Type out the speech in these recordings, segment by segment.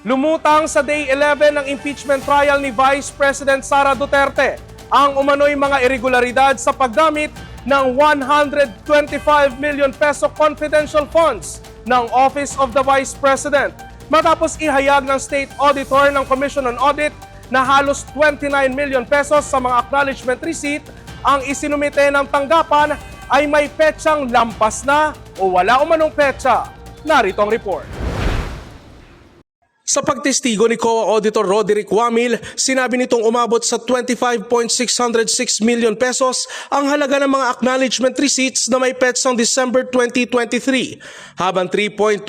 Lumutang sa Day 11 ng impeachment trial ni Vice President Sara Duterte ang umano'y mga irregularidad sa paggamit ng 125 million peso confidential funds ng Office of the Vice President matapos ihayag ng State Auditor ng Commission on Audit na halos 29 million pesos sa mga acknowledgement receipt ang isinumite ng tanggapan ay may petsang lampas na o wala umanong petsa. Narito ang report. Sa pagtestigo ni COA Auditor Roderick Wamil, sinabi nitong umabot sa 25.606 million pesos ang halaga ng mga acknowledgement receipts na may petsang December 2023, habang 3.276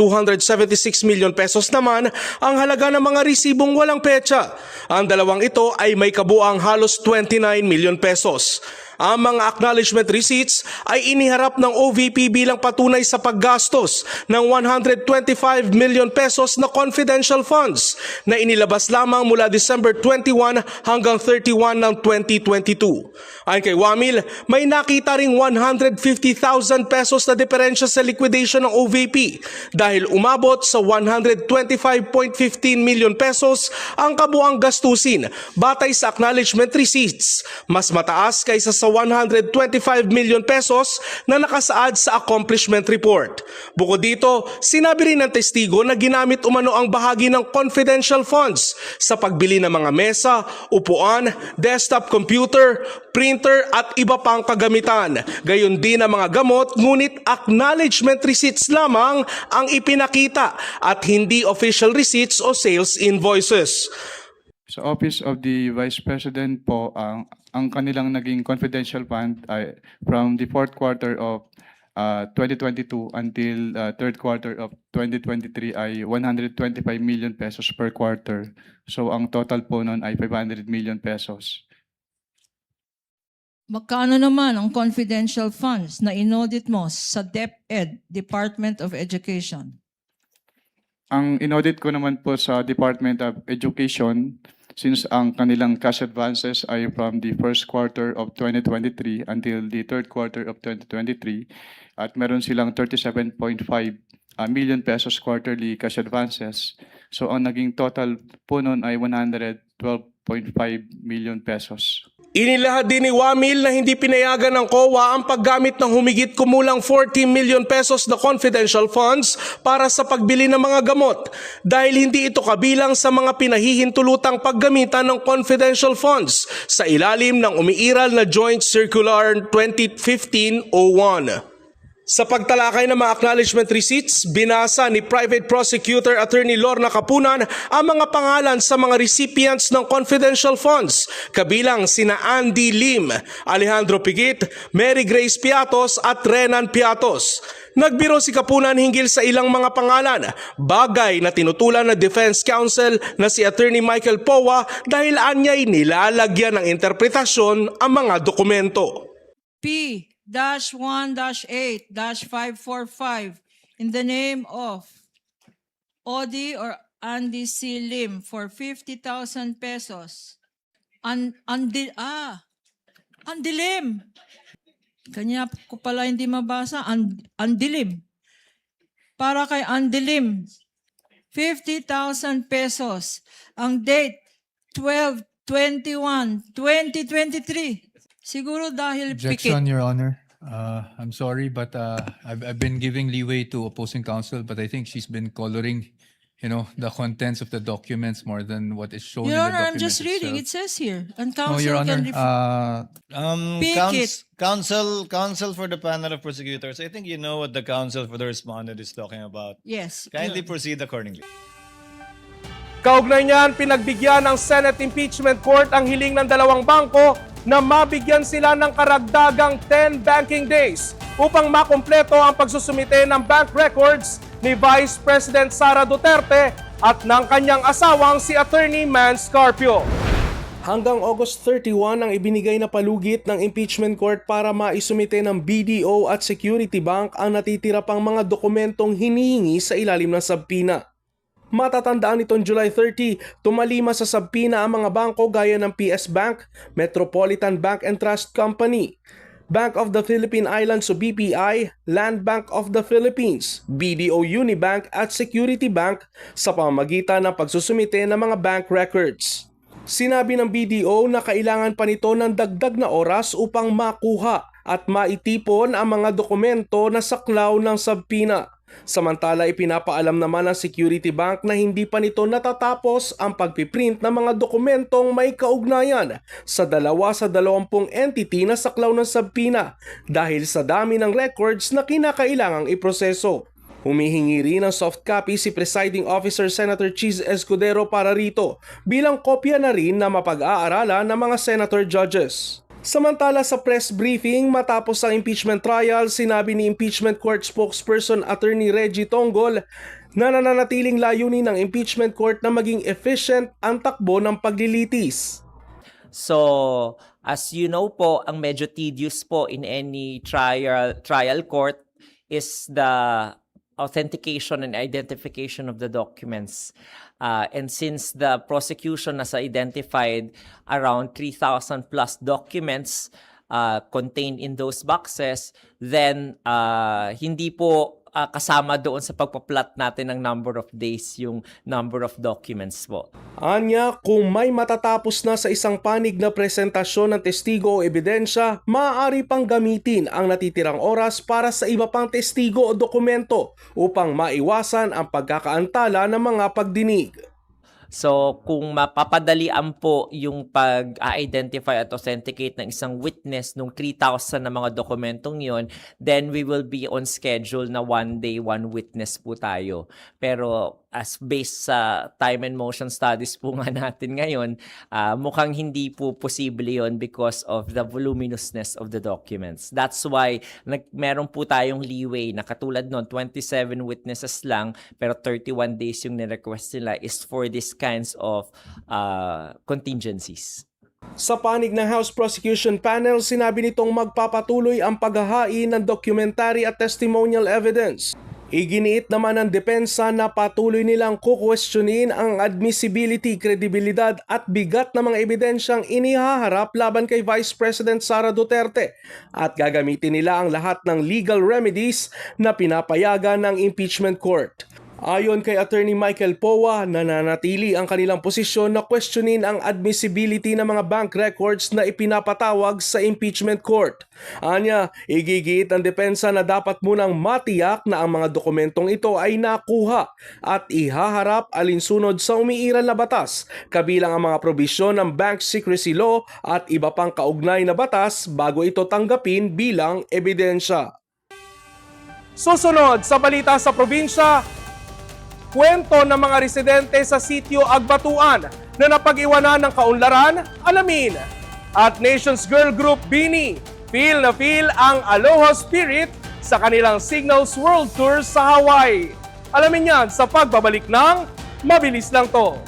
million pesos naman ang halaga ng mga resibong walang petsa. Ang dalawang ito ay may kabuang halos 29 million pesos. Ang mga acknowledgement receipts ay iniharap ng OVP bilang patunay sa paggastos ng 125 million pesos na confidential funds na inilabas lamang mula December 21 hanggang 31 ng 2022. Ayon kay Wamil, may nakita ring 150,000 pesos na diferensya sa liquidation ng OVP dahil umabot sa 125.15 million pesos ang kabuang gastusin batay sa acknowledgement receipts, mas mataas kaysa sa 125 million pesos na nakasaad sa accomplishment report. Bukod dito, sinabi rin ng testigo na ginamit umano ang bahagi ng confidential funds sa pagbili ng mga mesa, upuan, desktop computer, printer at iba pang kagamitan. Gayon din ang mga gamot, ngunit acknowledgement receipts lamang ang ipinakita at hindi official receipts o sales invoices. Sa Office of the Vice President po, ang kanilang naging confidential fund ay from the fourth quarter of 2022 until third quarter of 2023 ay 125 million pesos per quarter. So ang total po noon ay 500 million pesos. Magkano naman ang confidential funds na inaudit mo sa DepEd, Department of Education? Ang inaudit ko naman po sa Department of Education, since ang kanilang cash advances ay from the first quarter of 2023 until the third quarter of 2023 at meron silang 37.5 million pesos quarterly cash advances. So ang naging total po noon ay 112.5 million pesos. Inilahad din ni Wamil na hindi pinayagan ng COA ang paggamit ng humigit kumulang 40 million pesos na confidential funds para sa pagbili ng mga gamot dahil hindi ito kabilang sa mga pinahihintulutang paggamitan ng confidential funds sa ilalim ng umiiral na Joint Circular 2015-01. Sa pagtalakay ng mga acknowledgement receipts, binasa ni Private Prosecutor Attorney Lorna Capunan ang mga pangalan sa mga recipients ng confidential funds, kabilang sina Andy Lim, Alejandro Pigit, Mary Grace Piatos at Renan Piatos. Nagbiro si Capunan hinggil sa ilang mga pangalan, bagay na tinutulan ng Defense Counsel na si Attorney Michael Powa dahil anyay nilalagyan ng interpretasyon ang mga dokumento. P-1-8-545 in the name of Odi or Andy C. Lim for 50,000 pesos. Andy Lim. Kanya ko pala hindi mabasa. Andy Lim. Para kay Andy Lim, 50,000 pesos. Ang date, 12/21/2023. Siguro dahil Objection, pikit. Your Honor. I'm sorry, but I've been giving leeway to opposing counsel, but I think she's been coloring, the contents of the documents more than what is shown Your in the Honor, I'm document just reading. It itself. says here. And No, counsel Your Honor. can refer. Pick it. Counsel for the panel of prosecutors. I think you know what the counsel for the respondent is talking about. Yes. Kindly Yun. proceed accordingly. Kaugnay niyan, pinagbigyan ng Senate Impeachment Court ang hiling ng dalawang bangko na mabigyan sila ng karagdagang 10 banking days upang makumpleto ang pagsusumite ng bank records ni Vice President Sara Duterte at ng kanyang asawang si Attorney Mans Carpio. Hanggang August 31 ang ibinigay na palugit ng impeachment court para maisumite ng BDO at Security Bank ang natitira pang mga dokumentong hinihingi sa ilalim ng subpoena. Matatandaan nitong July 30, tumalima sa subpoena ang mga bangko gaya ng PS Bank, Metropolitan Bank and Trust Company. Bank of the Philippine Islands o BPI, Land Bank of the Philippines, BDO Unibank at Security Bank sa pamamagitan ng pagsusumite ng mga bank records. Sinabi ng BDO na kailangan pa nito ng dagdag na oras upang makuha at maitipon ang mga dokumento na saklaw ng subpoena. Samantala, ipinapaalam naman ng Security Bank na hindi pa nito natatapos ang pagpiprint ng mga dokumentong may kaugnayan sa 20 entity na saklaw ng subpoena dahil sa dami ng records na kinakailangang iproseso. Humihingi rin ng soft copy si Presiding Officer Senator Cheese Escudero para rito bilang kopya na rin na mapag-aaralan ng mga senator judges. Samantala sa press briefing matapos ang impeachment trial, sinabi ni Impeachment Court spokesperson Attorney Reggie Tonggol na nananatiling layunin ng impeachment court na maging efficient ang takbo ng paglilitis. So, as you know po, ang medyo tedious po in any trial court is the authentication and identification of the documents. And since the prosecution has identified around 3,000 plus documents contained in those boxes, then hindi po kasama doon sa pagpa-plot natin ng number of days yung number of documents po. Anya, kung may matatapos na sa isang panig na presentasyon ng testigo o ebidensya, maaari pang gamitin ang natitirang oras para sa iba pang testigo o dokumento upang maiwasan ang pagkakaantala ng mga pagdinig. So, kung mapapadalian po yung pag-identify at authenticate ng isang witness nung 3,000 na mga dokumentong yon, then we will be on schedule na 1 day, 1 witness po tayo. Pero as based sa time and motion studies po nga natin ngayon, mukhang hindi po posible yon because of the voluminousness of the documents. That's why meron po tayong leeway na katulad nun, 27 witnesses lang, pero 31 days yung nirequest nila is for these kinds of contingencies. Sa panig ng House Prosecution Panel, sinabi nitong magpapatuloy ang paghahain ng documentary at testimonial evidence. Iginiit naman ng depensa na patuloy nilang kukwestiyonin ang admissibility, kredibilidad at bigat ng mga ebidensyang inihaharap laban kay Vice President Sara Duterte at gagamitin nila ang lahat ng legal remedies na pinapayagan ng impeachment court. Ayon kay Attorney Michael Powa, nananatili ang kanilang posisyon na questionin ang admissibility ng mga bank records na ipinapatawag sa impeachment court. Anya, igigit ang depensa na dapat munang matiyak na ang mga dokumentong ito ay nakuha at ihaharap alinsunod sa umiiral na batas, kabilang ang mga probisyon ng bank secrecy law at iba pang kaugnay na batas bago ito tanggapin bilang ebidensya. Susunod sa balita sa probinsya, kwento ng mga residente sa sitio Agbatuan na napag-iwanan ng kaunlaran, alamin. At Nations Girl Group Bini, feel na feel ang Aloha Spirit sa kanilang Signals World Tour sa Hawaii. Alamin yan sa pagbabalik ng Mabilis Lang To.